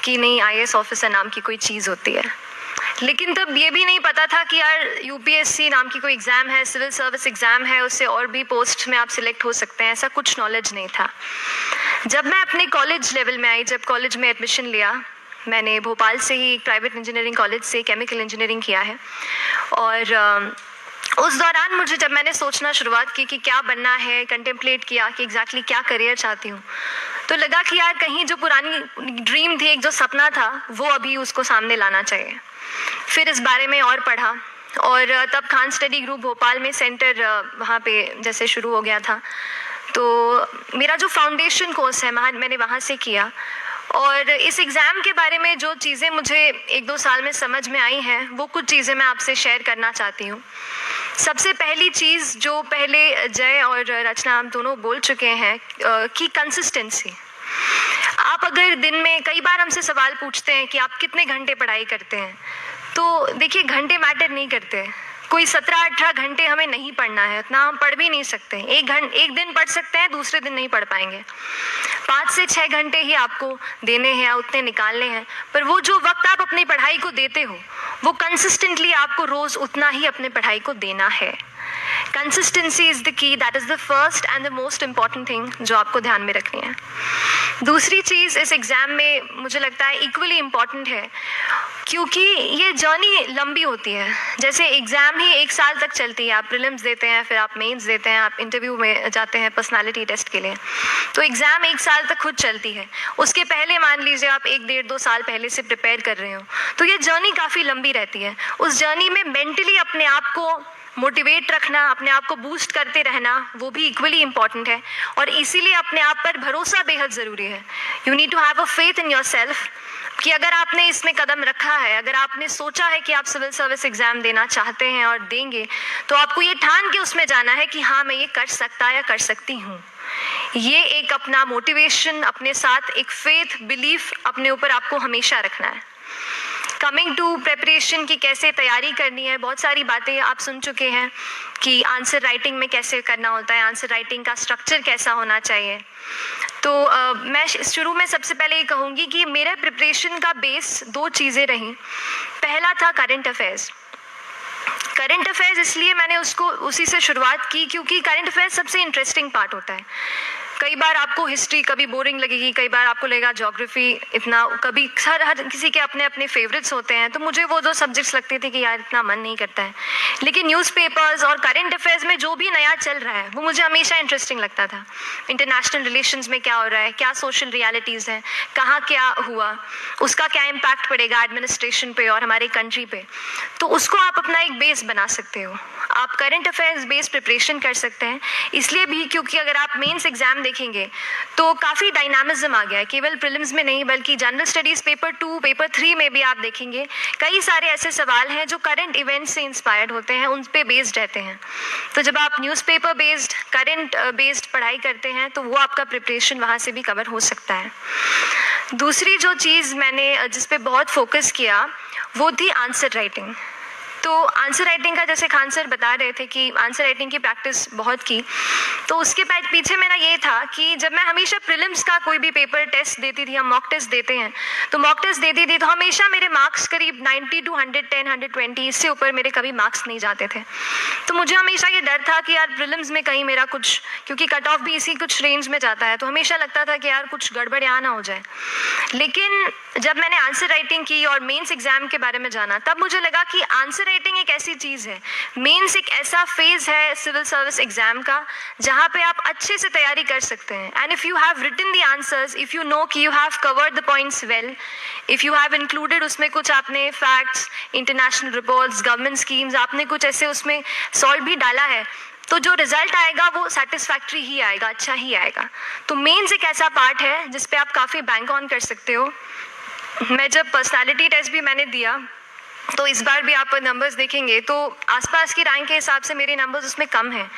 कि नहीं IAS officer नाम की कोई चीज़ होती है, लेकिन तब ये भी नहीं पता था कि यार यूपीएससी नाम की कोई एग्ज़ाम है, सिविल सर्विस एग्ज़ाम है, उससे और भी पोस्ट में आप सिलेक्ट हो सकते हैं, ऐसा कुछ नॉलेज नहीं था। जब मैं अपने कॉलेज लेवल में आई, जब कॉलेज में एडमिशन लिया, मैंने भोपाल से ही एक प्राइवेट इंजीनियरिंग कॉलेज से केमिकल इंजीनियरिंग किया है, और उस दौरान मुझे जब मैंने सोचना शुरुआत की कि क्या बनना है, कंटेम्पलेट किया कि एग्जैक्टली क्या करियर चाहती हूँ, तो लगा कि यार कहीं जो पुरानी ड्रीम थी, एक जो सपना था, वो अभी उसको सामने लाना चाहिए। फिर इस बारे में और पढ़ा, और तब खान स्टडी ग्रुप भोपाल में सेंटर वहाँ पे जैसे शुरू हो गया था, तो मेरा जो फाउंडेशन कोर्स है मैंने वहाँ से किया। और इस एग्ज़ाम के बारे में जो चीज़ें मुझे 1-2 साल में समझ में आई हैं, वो कुछ चीज़ें मैं आपसे शेयर करना चाहती हूँ। सबसे पहली चीज़ जो पहले जय और रचना हम दोनों बोल चुके हैं कि कंसिस्टेंसी। आप अगर दिन में, कई बार हमसे सवाल पूछते हैं कि आप कितने घंटे पढ़ाई करते हैं, तो देखिए घंटे मैटर नहीं करते। कोई 17-18 घंटे हमें नहीं पढ़ना है, इतना हम पढ़ भी नहीं सकते। एक दिन पढ़ सकते हैं, दूसरे दिन नहीं पढ़ पाएंगे। 5 से 6 घंटे ही आपको देने हैं, उतने निकालने हैं, पर वो जो वक्त आप अपनी पढ़ाई को देते हो, वो कंसिस्टेंटली आपको रोज़ उतना ही अपने पढ़ाई को देना है। Consistency is the key, that is the first and the most important thing जो आपको ध्यान में रखनी है। दूसरी चीज़ इस एग्ज़ाम में मुझे लगता है इक्वली इम्पॉर्टेंट है, क्योंकि ये जर्नी लंबी होती है। जैसे एग्ज़ाम ही 1 साल तक चलती है, आप प्रीलिम्स देते हैं, फिर आप मेंस देते हैं, आप इंटरव्यू में जाते हैं पर्सनालिटी टेस्ट के लिए, तो एग्ज़ाम 1 साल तक खुद चलती है। उसके पहले मान लीजिए आप 1-1.5-2 साल पहले से प्रिपेयर कर रहे हो, तो ये जर्नी काफ़ी लंबी रहती है। उस जर्नी में मेंटली अपने आप को मोटिवेट रखना, अपने आप को बूस्ट करते रहना, वो भी इक्वली इम्पॉर्टेंट है, और इसीलिए अपने आप पर भरोसा बेहद ज़रूरी है। You need to have a faith in yourself कि अगर आपने इसमें कदम रखा है, अगर आपने सोचा है कि आप सिविल सर्विस एग्ज़ाम देना चाहते हैं और देंगे, तो आपको ये ठान के उसमें जाना है कि हाँ मैं ये कर सकता या कर सकती हूँ। ये एक अपना मोटिवेशन, अपने साथ एक फेथ, बिलीफ अपने ऊपर आपको हमेशा रखना है। कमिंग टू प्रेपरेशन की कैसे तैयारी करनी है, बहुत सारी बातें आप सुन चुके हैं कि आंसर राइटिंग में कैसे करना होता है, आंसर राइटिंग का स्ट्रक्चर कैसा होना चाहिए। तो मैं शुरू में सबसे पहले ये कहूँगी कि मेरे प्रिपरेशन का बेस 2 चीज़ें रहीं। पहला था करंट अफेयर्स। करंट अफेयर्स इसलिए मैंने उसी से शुरुआत की क्योंकि करंट अफेयर्स सबसे इंटरेस्टिंग पार्ट होता है। कई बार आपको हिस्ट्री कभी बोरिंग लगेगी, कई बार आपको लगेगा ज्योग्राफी इतना, कभी हर किसी के अपने अपने फेवरेट्स होते हैं। तो मुझे वो 2 सब्जेक्ट्स लगते थे कि यार इतना मन नहीं करता है, लेकिन न्यूज़पेपर्स और करंट अफेयर्स में जो भी नया चल रहा है वो मुझे हमेशा इंटरेस्टिंग लगता था। इंटरनेशनल रिलेशंस में क्या हो रहा है, क्या सोशल रियलिटीज़ हैं, कहाँ क्या हुआ, उसका क्या इम्पैक्ट पड़ेगा एडमिनिस्ट्रेशन पे और हमारी कंट्री पे, तो उसको आप अपना एक बेस बना सकते हो। आप करंट अफेयर्स बेस्ड प्रिपरेशन कर सकते हैं, इसलिए भी क्योंकि अगर आप मेंस एग्जाम देखेंगे तो काफ़ी डायनामिज्म आ गया है, केवल प्रीलिम्स में नहीं बल्कि जनरल स्टडीज़ पेपर 2, पेपर 3 में भी आप देखेंगे कई सारे ऐसे सवाल हैं जो करंट इवेंट से इंस्पायर्ड होते हैं, उन पे बेस्ड रहते हैं। तो जब आप न्यूज़पेपर बेस्ड, करंट बेस्ड पढ़ाई करते हैं तो वो आपका प्रिपरेशन वहाँ से भी कवर हो सकता है। दूसरी जो चीज़ मैंने जिस पे बहुत फोकस किया वो थी आंसर राइटिंग। तो आंसर राइटिंग का जैसे खान सर बता रहे थे कि आंसर राइटिंग की प्रैक्टिस बहुत की, तो उसके पीछे मेरा ये था कि जब मैं हमेशा प्रीलिम्स का कोई भी पेपर टेस्ट देती थी, हम मॉक टेस्ट देते हैं, तो मॉक टेस्ट देती थी तो हमेशा मेरे मार्क्स करीब 90 to 110, 120, इससे ऊपर मेरे कभी मार्क्स नहीं जाते थे। तो मुझे हमेशा ये डर था कि यार प्रीलिम्स में कहीं मेरा कुछ, क्योंकि कट ऑफ भी इसी कुछ रेंज में जाता है, तो हमेशा लगता था कि यार कुछ गड़बड़ यहाँ ना हो जाए। लेकिन जब मैंने आंसर राइटिंग की और मेंस एग्जाम के बारे में जाना, तब मुझे लगा कि आंसर राइटिंग एक ऐसी चीज़ है, मेंस एक ऐसा फेज है सिविल सर्विस एग्जाम का जहाँ पे आप अच्छे से तैयारी कर सकते हैं। And if you have written the answers, if you know कि you have covered the points well, if you have included उसमें कुछ आपने facts, international reports, government schemes, आपने कुछ ऐसे उसमें सॉल्व भी डाला है, तो जो रिजल्ट आएगा वो सेटिस्फैक्ट्री ही आएगा, अच्छा ही आएगा। तो मेंस एक ऐसा पार्ट है जिस पे आप काफ़ी बैंक ऑन कर सकते हो। मैं जब पर्सनालिटी टेस्ट भी मैंने दिया तो इस बार भी आप नंबर्स देखेंगे तो आसपास की रैंक के हिसाब से मेरे नंबर्स उसमें कम हैं,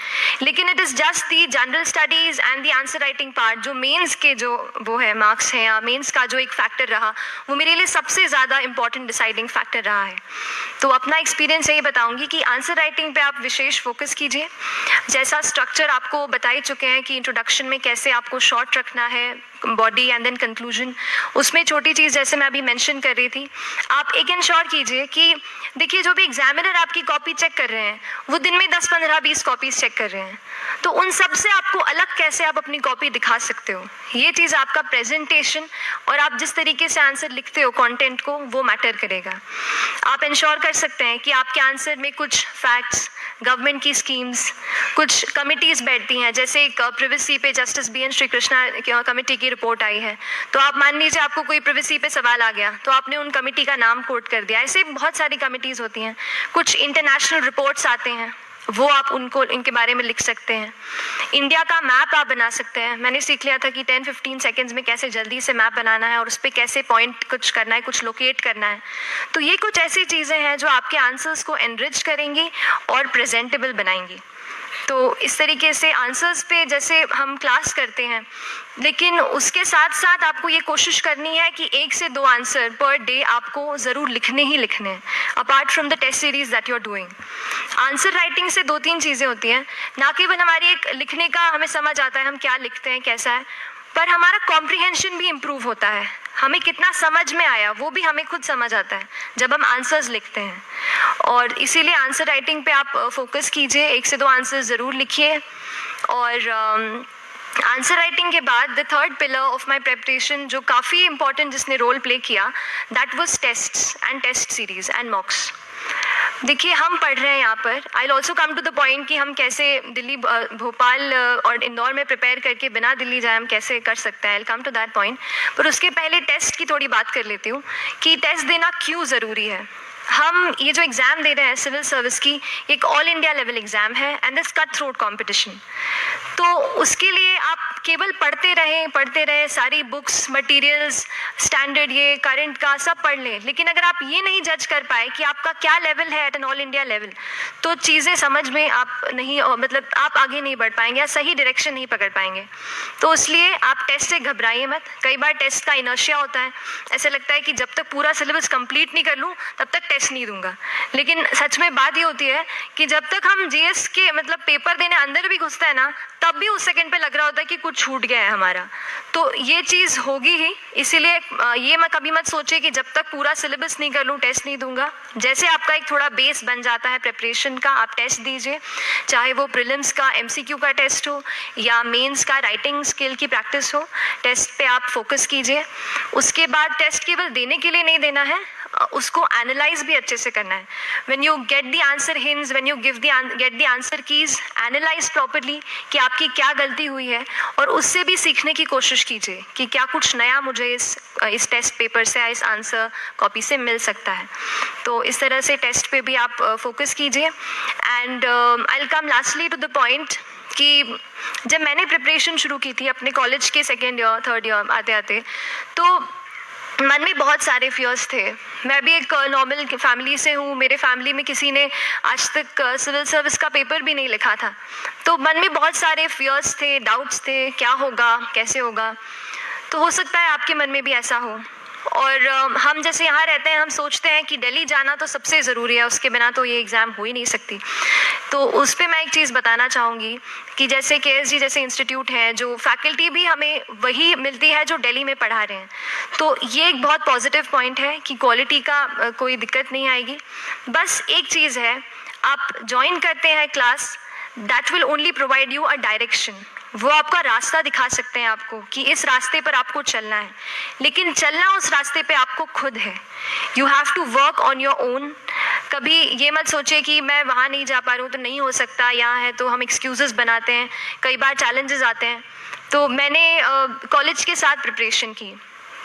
लेकिन it is just the general studies and the answer writing part, जो मेंस के जो वो है मार्क्स हैं या मेंस का जो एक फैक्टर रहा, वो मेरे लिए सबसे ज़्यादा इंपॉर्टेंट डिसाइडिंग फैक्टर रहा है। तो अपना एक्सपीरियंस यही बताऊंगी कि आंसर राइटिंग पे आप विशेष फोकस कीजिए। जैसा स्ट्रक्चर आपको बता ही चुके हैं कि इंट्रोडक्शन में कैसे आपको शॉर्ट रखना है, बॉडी एंड देन कंक्लूजन। उसमें छोटी चीज़ जैसे मैं अभी मेंशन कर रही थी, आप एक इंश्योर कीजिए कि देखिए जो भी एग्जामिनर आपकी कॉपी चेक कर रहे हैं वो दिन में 10, 15, 20 कॉपीज चेक कर रहे हैं, तो उन सब से आपको अलग कैसे आप अपनी कॉपी दिखा सकते हो, ये चीज़ आपका प्रेजेंटेशन और आप जिस तरीके से आंसर लिखते हो कंटेंट को, वो मैटर करेगा। आप इंश्योर कर सकते हैं कि आपके आंसर में कुछ फैक्ट्स, गवर्नमेंट की स्कीम्स, कुछ कमिटीज़ बैठती हैं, जैसे एक प्रिवेसी पे justice BN Shri Krishna committee की रिपोर्ट आई है, तो आप मान लीजिए आपको कोई प्रिवेसी पे सवाल आ गया तो आपने उन कमेटी का नाम कोट कर दिया। ऐसे बहुत सारी कमिटीज़ होती हैं। कुछ इंटरनेशनल रिपोर्ट्स आते हैं, वो आप उनको इनके बारे में लिख सकते हैं। इंडिया का मैप आप बना सकते हैं। मैंने सीख लिया था कि 10-15 सेकेंड्स में कैसे जल्दी से मैप बनाना है और उस पर कैसे पॉइंट कुछ करना है, कुछ लोकेट करना है। तो ये कुछ ऐसी चीज़ें हैं जो आपके आंसर्स को एनरिच करेंगी और प्रेजेंटेबल बनाएंगी। तो इस तरीके से आंसर्स पे जैसे हम क्लास करते हैं, लेकिन उसके साथ साथ आपको ये कोशिश करनी है कि 1 से 2 आंसर पर डे आपको ज़रूर लिखने ही लिखने हैं, apart from the test series that you are doing. Answer writing से 2-3 चीज़ें होती हैं, ना केवल हमारी एक लिखने का हमें समझ आता है हम क्या लिखते हैं कैसा है, पर हमारा कॉम्प्रिहेंशन भी इम्प्रूव होता है। हमें कितना समझ में आया वो भी हमें खुद समझ आता है जब हम आंसर्स लिखते हैं। और इसीलिए आंसर राइटिंग पे आप फोकस कीजिए, 1 से 2 आंसर ज़रूर लिखिए। और आंसर राइटिंग के बाद the third pillar of my preparation जो काफ़ी इंपॉर्टेंट जिसने रोल प्ले किया, that was tests and test series and mocks. देखिए हम पढ़ रहे हैं यहाँ पर, I will also come to the point कि हम कैसे दिल्ली, भोपाल और इंदौर में प्रिपेयर करके बिना दिल्ली जाए हम कैसे कर सकते हैं, I will come to that point. पर उसके पहले टेस्ट की थोड़ी बात कर लेती हूँ कि टेस्ट देना क्यों ज़रूरी है। हम ये जो एग्ज़ाम दे रहे हैं सिविल सर्विस की, एक ऑल इंडिया लेवल एग्ज़ाम है and this cut throat competition. तो उसके लिए आप केवल पढ़ते रहें, सारी बुक्स, मटेरियल्स, स्टैंडर्ड ये करंट का सब पढ़ लें, लेकिन अगर आप ये नहीं जज कर पाए कि आपका क्या लेवल है at an all India level, तो चीज़ें समझ में आप नहीं, मतलब आप आगे नहीं बढ़ पाएंगे या सही डायरेक्शन नहीं पकड़ पाएंगे। तो इसलिए आप टेस्ट से घबराइए मत। कई बार टेस्ट का इनर्शिया होता है, ऐसे लगता है कि जब तक पूरा सिलेबस कंप्लीट नहीं कर लूँ तब तक टेस्ट नहीं दूंगा, लेकिन सच में बात ये होती है कि जब तक हम GS के मतलब पेपर देने अंदर भी घुसते हैं ना, तब भी उस सेकंड पे लग रहा होता है कि कुछ छूट गया है हमारा। तो ये चीज़ होगी ही, इसीलिए ये मैं कभी मत सोचिए कि जब तक पूरा सिलेबस नहीं कर लूँ टेस्ट नहीं दूंगा। जैसे आपका एक थोड़ा बेस बन जाता है प्रिपरेशन का, आप टेस्ट दीजिए, चाहे वो प्रीलिम्स का MCQ का टेस्ट हो या मेंस का राइटिंग स्किल की प्रैक्टिस हो, टेस्ट पे आप फोकस कीजिए। उसके बाद टेस्ट केवल देने के लिए नहीं देना है, उसको एनालाइज भी अच्छे से करना है। When you get the answer hints, when you get the answer keys, analyse properly कि आपकी क्या गलती हुई है और उससे भी सीखने की कोशिश कीजिए कि क्या कुछ नया मुझे इस टेस्ट पेपर से या इस आंसर कॉपी से मिल सकता है। तो इस तरह से टेस्ट पे भी आप फोकस कीजिए। And I will come lastly to the point कि जब मैंने प्रिपरेशन शुरू की थी अपने कॉलेज के 2nd ईयर 3rd ईयर आते आते, तो मन में बहुत सारे फियर्स थे। मैं भी एक नॉर्मल फैमिली से हूँ, मेरे फैमिली में किसी ने आज तक सिविल सर्विस का पेपर भी नहीं लिखा था, तो मन में बहुत सारे फियर्स थे, डाउट्स थे, क्या होगा, कैसे होगा। तो हो सकता है आपके मन में भी ऐसा हो। और हम जैसे यहाँ रहते हैं, हम सोचते हैं कि दिल्ली जाना तो सबसे ज़रूरी है, उसके बिना तो ये एग्ज़ाम हो ही नहीं सकती। तो उस पर मैं एक चीज़ बताना चाहूँगी कि जैसे KSG जैसे इंस्टीट्यूट है, जो फैकल्टी भी हमें वही मिलती है जो दिल्ली में पढ़ा रहे हैं, तो ये एक बहुत पॉजिटिव पॉइंट है कि क्वालिटी का कोई दिक्कत नहीं आएगी। बस एक चीज़ है, आप ज्वाइन करते हैं class, that will only provide you a direction. वो आपका रास्ता दिखा सकते हैं आपको कि इस रास्ते पर आपको चलना है, लेकिन चलना उस रास्ते पे आपको खुद है। You have to work on your own. कभी ये मत सोचिए कि मैं वहाँ नहीं जा पा रहा हूँ तो नहीं हो सकता, यहाँ है, तो हम एक्सक्यूज़ेस बनाते हैं। कई बार चैलेंजेस आते हैं। तो मैंने कॉलेज के साथ प्रिपरेशन की,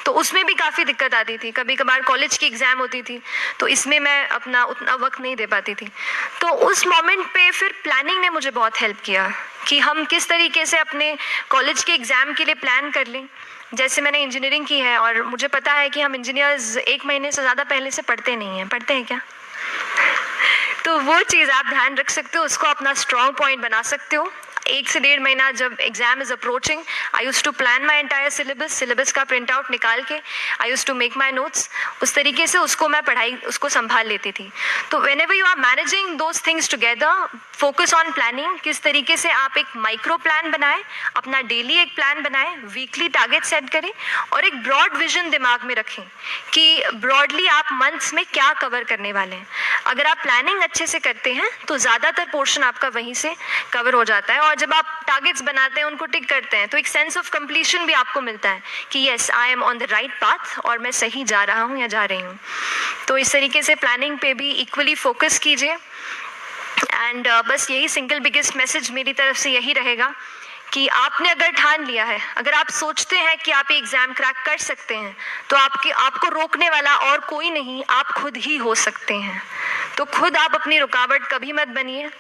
तो उसमें भी काफ़ी दिक्कत आती थी। कभी कभार कॉलेज की एग्ज़ाम होती थी तो इसमें मैं अपना उतना वक्त नहीं दे पाती थी। तो उस मोमेंट पे फिर प्लानिंग ने मुझे बहुत हेल्प किया कि हम किस तरीके से अपने कॉलेज के एग्ज़ाम के लिए प्लान कर लें। जैसे मैंने इंजीनियरिंग की है और मुझे पता है कि हम इंजीनियर्स 1 महीने से ज़्यादा पहले से पढ़ते नहीं हैं। पढ़ते हैं क्या? तो वो चीज़ आप ध्यान रख सकते हो, उसको अपना स्ट्रॉन्ग पॉइंट बना सकते हो। 1 से 1.5 महीना जब exam is approaching, I used to plan my entire syllabus का प्रिंट आउट निकाल के I used to make my notes, उस तरीके से उसको मैं उसको संभाल लेती थी। तो whenever you are managing those things together, focus on planning, किस तरीके से आप एक माइक्रो प्लान बनाएं, अपना डेली एक प्लान बनाएं, वीकली टारगेट सेट करें और एक ब्रॉड विजन दिमाग में रखें कि ब्रॉडली आप मंथ्स में क्या कवर करने वाले हैं। अगर आप प्लानिंग अच्छे से करते हैं तो ज़्यादातर पोर्शन आपका वहीं से कवर हो जाता है, और जब आप टारगेट्स बनाते हैं, उनको टिक करते हैं, तो एक सेंस ऑफ कंप्लीशन भी आपको मिलता है कि yes I am on the right path और मैं सही जा रहा हूँ या जा रही हूँ। तो इस तरीके से प्लानिंग पे भी इक्वली फोकस कीजिए। एंड बस यही सिंगल बिगेस्ट मैसेज मेरी तरफ से यही रहेगा कि आपने अगर ठान लिया है, अगर आप सोचते हैं कि आप ये एग्ज़ाम क्रैक कर सकते हैं, तो आपको रोकने वाला और कोई नहीं, आप खुद ही हो सकते हैं। तो खुद आप अपनी रुकावट कभी मत बनिए,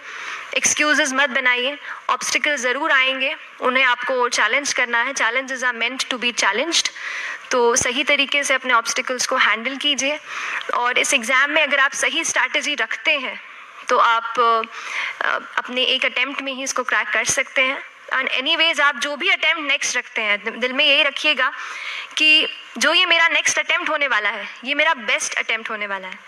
एक्सक्यूजेस मत बनाइए। ऑब्स्टिकल्स ज़रूर आएंगे, उन्हें आपको चैलेंज करना है। Challenges are meant to be challenged. तो सही तरीके से अपने ऑब्स्टिकल्स को हैंडल कीजिए, और इस एग्ज़ाम में अगर आप सही स्ट्रैटेजी रखते हैं तो आप अपने एक अटेम्प्ट में ही इसको क्रैक कर सकते हैं। एंड एनीवेज आप जो भी अटेम्प्ट नेक्स्ट रखते हैं, दिल में यही रखिएगा कि जो ये मेरा नेक्स्ट अटेम्प्ट होने वाला है, ये मेरा बेस्ट अटेम्प्ट होने वाला है।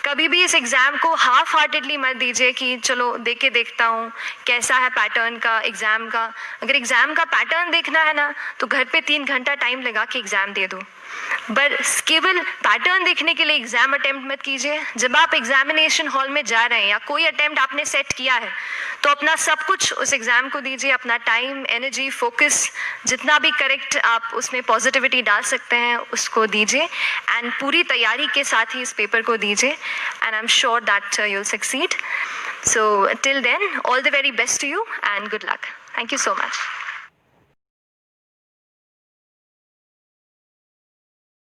कभी भी इस एग्ज़ाम को हाफ हार्टेडली मत दीजिए कि चलो देख के देखता हूँ कैसा है पैटर्न का एग्ज़ाम का। अगर एग्ज़ाम का पैटर्न देखना है ना, तो घर पे 3 घंटा टाइम लगा के एग्ज़ाम दे दो, बस केवल पैटर्न देखने के लिए एग्ज़ाम अटेम्प्ट मत कीजिए। जब आप एग्जामिनेशन हॉल में जा रहे हैं या कोई अटेम्प्ट आपने सेट किया है, तो अपना सब कुछ उस एग्ज़ाम को दीजिए, अपना टाइम, एनर्जी, फोकस, जितना भी करेक्ट आप उसमें पॉजिटिविटी डाल सकते हैं उसको दीजिए, एंड पूरी तैयारी के साथ ही इस पेपर को दीजिए, and I am sure that you will succeed. So till then, all the very best to you and good luck. Thank you so much.